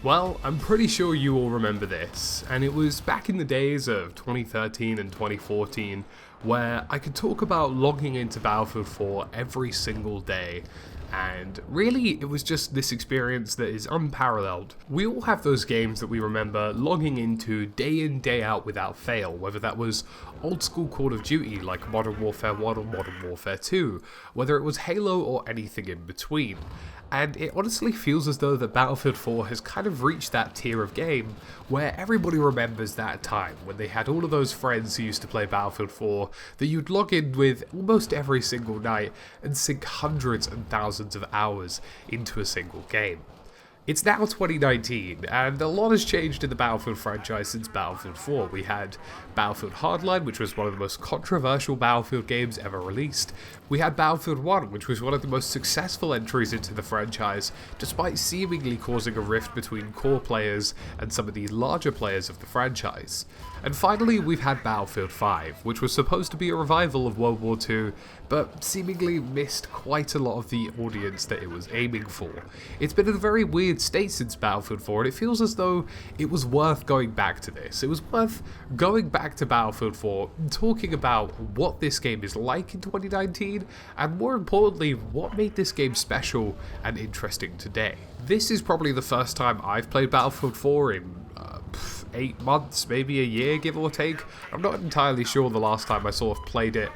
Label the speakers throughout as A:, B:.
A: Well, I'm pretty sure you all remember this, and it was back in the days of 2013 and 2014 where I could talk about logging into Battlefield 4 every single day, and really it was just this experience that is unparalleled. We all have those games that we remember logging into day in, day out without fail, whether that was old school Call of Duty like Modern Warfare 1 or Modern Warfare 2, whether it was Halo or anything in between. And it honestly feels as though that Battlefield 4 has kind of reached that tier of game where everybody remembers that time when they had all of those friends who used to play Battlefield 4 that you'd log in with almost every single night and sink hundreds and thousands of hours into a single game. It's now 2019, and a lot has changed in the Battlefield franchise since Battlefield 4. We had Battlefield Hardline, which was one of the most controversial Battlefield games ever released. We had Battlefield 1, which was one of the most successful entries into the franchise, despite seemingly causing a rift between core players and some of the larger players of the franchise. And finally, we've had Battlefield 5, which was supposed to be a revival of World War II, but seemingly missed quite a lot of the audience that it was aiming for. It's been in a very weird state since Battlefield 4, and it feels as though it was worth going back to this. It was worth going back to Battlefield 4 and talking about what this game is like in 2019, and more importantly, what made this game special and interesting today. This is probably the first time I've played Battlefield 4 in 8 months, maybe a year, give or take. I'm not entirely sure the last time I sort of played it,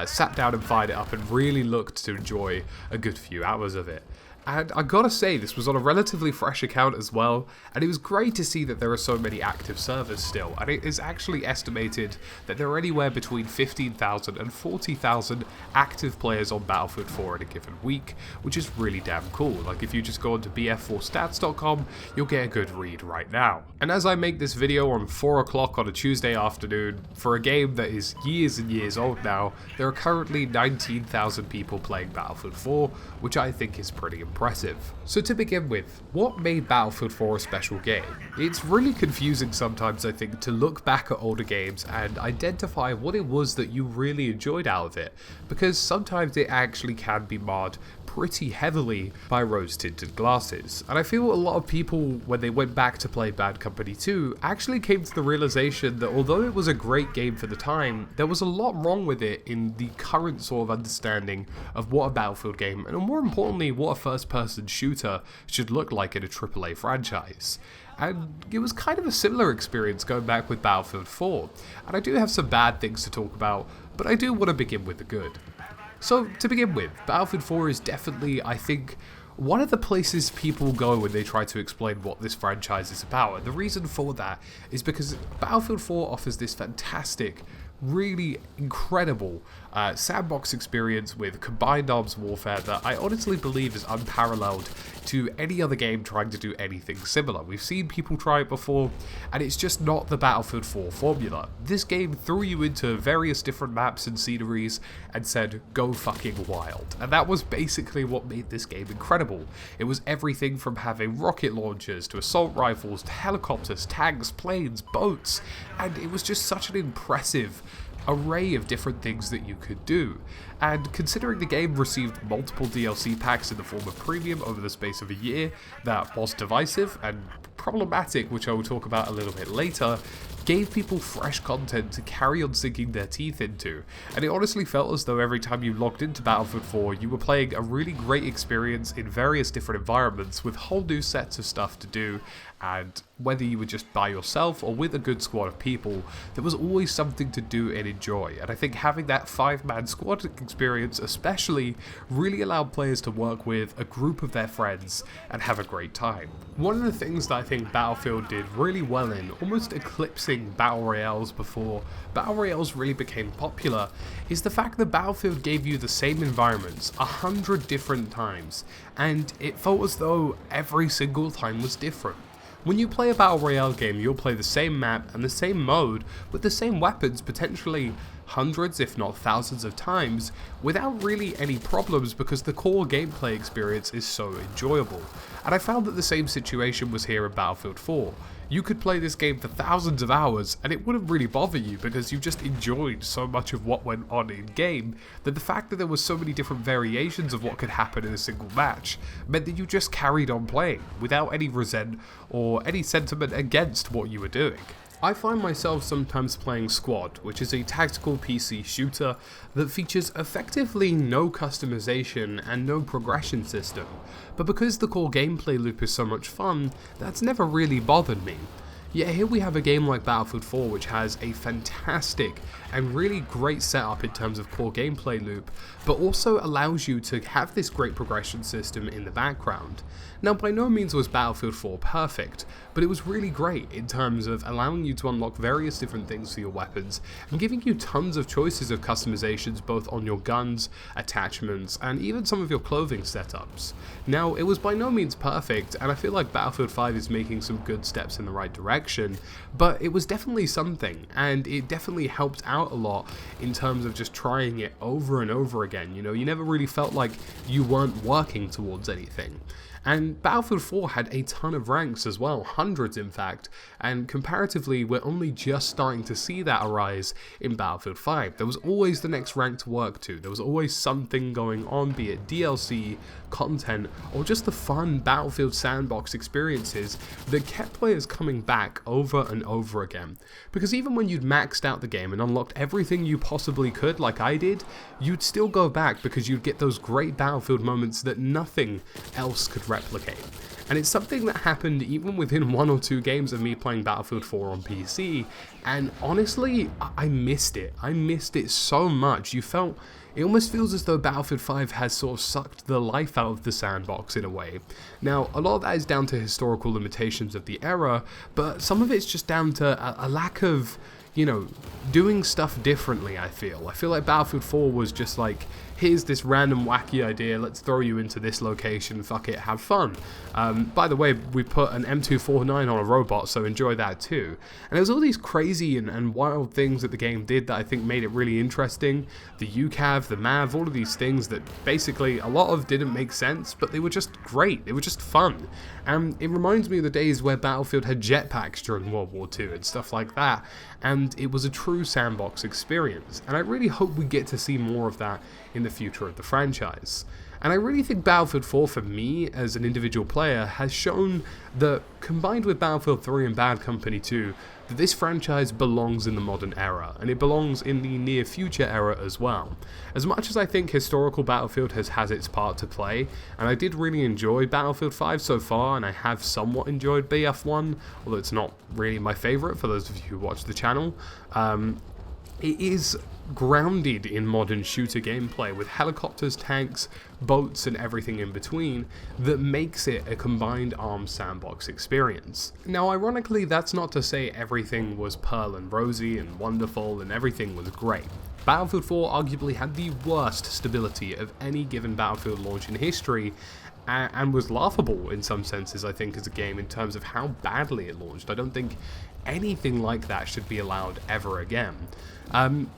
A: sat down and fired it up and really looked to enjoy a good few hours of it. And I gotta say, this was on a relatively fresh account as well, and it was great to see that there are so many active servers still, and it is actually estimated that there are anywhere between 15,000 and 40,000 active players on Battlefield 4 in a given week, which is really damn cool. Like, if you just go onto bf4stats.com, you'll get a good read right now. And as I make this video on 4 o'clock on a Tuesday afternoon, for a game that is years and years old now, there are currently 19,000 people playing Battlefield 4, which I think is pretty impressive. So to begin with, what made Battlefield 4 a special game? It's really confusing sometimes, I think, to look back at older games and identify what it was that you really enjoyed out of it, because sometimes it actually can be marred pretty heavily by rose-tinted glasses. And I feel a lot of people, when they went back to play Bad Company 2, actually came to the realization that although it was a great game for the time, there was a lot wrong with it in the current sort of understanding of what a Battlefield game, and more importantly, what a first-person shooter should look like in a AAA franchise. And it was kind of a similar experience going back with Battlefield 4. And I do have some bad things to talk about, but I do want to begin with the good. So, to begin with, Battlefield 4 is definitely, I think, one of the places people go when they try to explain what this franchise is about. And the reason for that is because Battlefield 4 offers this fantastic, really incredible sandbox experience with combined arms warfare that I honestly believe is unparalleled to any other game trying to do anything similar. We've seen people try it before, and it's just not the Battlefield 4 formula. This game threw you into various different maps and sceneries and said, go fucking wild. And that was basically what made this game incredible. It was everything from having rocket launchers to assault rifles to helicopters, tanks, planes, boats, and it was just such an impressive array of different things that you could do. And considering the game received multiple DLC packs in the form of premium over the space of a year, that was divisive and problematic, which I will talk about a little bit later, gave people fresh content to carry on sinking their teeth into. And it honestly felt as though every time you logged into Battlefield 4, you were playing a really great experience in various different environments with whole new sets of stuff to do. And whether you were just by yourself or with a good squad of people, there was always something to do and enjoy. And I think having that 5-man squad experience especially really allowed players to work with a group of their friends and have a great time. One of the things that I think Battlefield did really well in, almost eclipsing Battle Royales before Battle Royales really became popular, is the fact that Battlefield gave you the same environments 100 different times, and it felt as though every single time was different. When you play a Battle Royale game, you'll play the same map and the same mode with the same weapons potentially hundreds if not thousands of times without really any problems because the core gameplay experience is so enjoyable. And I found that the same situation was here in Battlefield 4. You could play this game for thousands of hours and it wouldn't really bother you because you just enjoyed so much of what went on in game that the fact that there were so many different variations of what could happen in a single match meant that you just carried on playing without any resent or any sentiment against what you were doing. I find myself sometimes playing Squad, which is a tactical PC shooter that features effectively no customization and no progression system, but because the core gameplay loop is so much fun, that's never really bothered me. Yet here we have a game like Battlefield 4 which has a fantastic and really great setup in terms of core gameplay loop, but also allows you to have this great progression system in the background. Now, by no means was Battlefield 4 perfect, but it was really great in terms of allowing you to unlock various different things for your weapons and giving you tons of choices of customizations both on your guns, attachments, and even some of your clothing setups. Now, it was by no means perfect, and I feel like Battlefield 5 is making some good steps in the right direction, but it was definitely something, and it definitely helped out a lot in terms of just trying it over and over again. You know, you never really felt like you weren't working towards anything. And Battlefield 4 had a ton of ranks as well, hundreds in fact, and comparatively we're only just starting to see that arise in Battlefield 5. There was always the next rank to work to, there was always something going on, be it DLC, content, or just the fun Battlefield sandbox experiences that kept players coming back over and over again. Because even when you'd maxed out the game and unlocked everything you possibly could, like I did, you'd still go back because you'd get those great Battlefield moments that nothing else could replicate. And it's something that happened even within 1 or 2 games of me playing Battlefield 4 on PC, and honestly, I missed it. I missed it so much. It almost feels as though Battlefield 5 has sort of sucked the life out of the sandbox in a way. Now, a lot of that is down to historical limitations of the era, but some of it's just down to a lack of, you know, doing stuff differently, I feel. I feel like Battlefield 4 was just like, here's this random wacky idea, let's throw you into this location, fuck it, have fun. By the way, we put an M249 on a robot, so enjoy that too. And there was all these crazy and wild things that the game did that I think made it really interesting. The UCAV, the MAV, all of these things that basically a lot of didn't make sense, but they were just great, they were just fun. And it reminds me of the days where Battlefield had jetpacks during World War II and stuff like that, and it was a true sandbox experience. And I really hope we get to see more of that in the future of the franchise. And I really think Battlefield 4 for me as an individual player has shown that, combined with Battlefield 3 and Bad Company 2, that this franchise belongs in the modern era, and it belongs in the near future era as well. As much as I think historical Battlefield has its part to play, and I did really enjoy Battlefield 5 so far, and I have somewhat enjoyed BF1, although it's not really my favourite for those of you who watch the channel, it is grounded in modern shooter gameplay with helicopters, tanks, boats and everything in between that makes it a combined arms sandbox experience. Now ironically, that's not to say everything was pearl and rosy and wonderful and everything was great. Battlefield 4 arguably had the worst stability of any given Battlefield launch in history, and was laughable in some senses, I think, as a game in terms of how badly it launched. I don't think anything like that should be allowed ever again.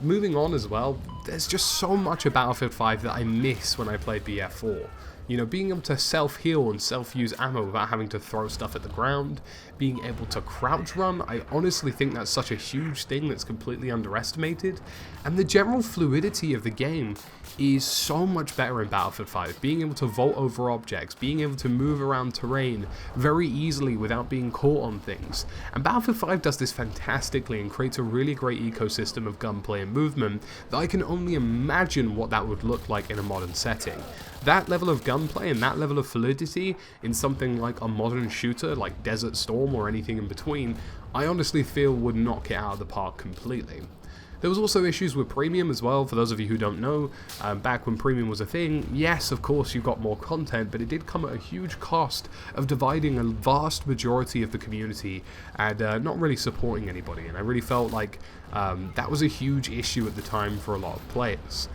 A: Moving on as well, there's just so much of Battlefield 5 that I miss when I played BF4. You know, being able to self-heal and self-use ammo without having to throw stuff at the ground, being able to crouch run, I honestly think that's such a huge thing that's completely underestimated. And the general fluidity of the game is so much better in Battlefield 5. Being able to vault over objects, being able to move around terrain very easily without being caught on things. And Battlefield 5 does this fantastically and creates a really great ecosystem of gunplay and movement that I can only imagine what that would look like in a modern setting. That level of gunplay and that level of fluidity in something like a modern shooter like Desert Storm or anything in between, I honestly feel would knock it out of the park completely. There was also issues with Premium as well, for those of you who don't know. Back when Premium was a thing, yes, of course you got more content, but it did come at a huge cost of dividing a vast majority of the community and not really supporting anybody, and I really felt like that was a huge issue at the time for a lot of players.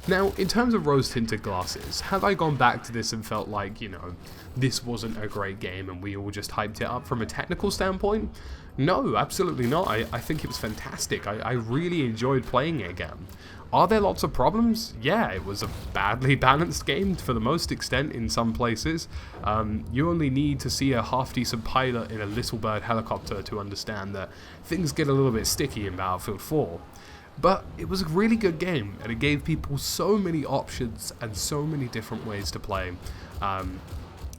A: Now, in terms of rose-tinted glasses, have I gone back to this and felt like, you know, this wasn't a great game and we all just hyped it up from a technical standpoint? No, absolutely not. I think it was fantastic. I really enjoyed playing it again. Are there lots of problems? Yeah, it was a badly balanced game for the most extent in some places. You only need to see a half-decent pilot in a Little Bird helicopter to understand that things get a little bit sticky in Battlefield 4. But it was a really good game, and it gave people so many options and so many different ways to play.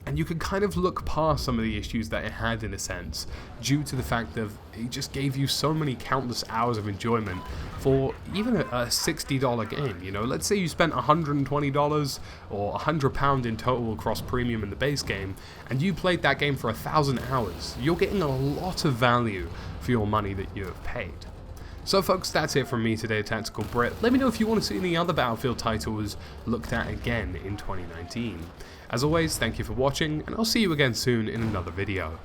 A: And you could kind of look past some of the issues that it had in a sense, due to the fact that it just gave you so many countless hours of enjoyment for even a $60 game. You know, let's say you spent $120 or £100 in total across premium and the base game, and you played that game for 1,000 hours. You're getting a lot of value for your money that you have paid. So folks, that's it from me today, Tactical Brit. Let me know if you want to see any other Battlefield titles looked at again in 2019. As always, thank you for watching, and I'll see you again soon in another video.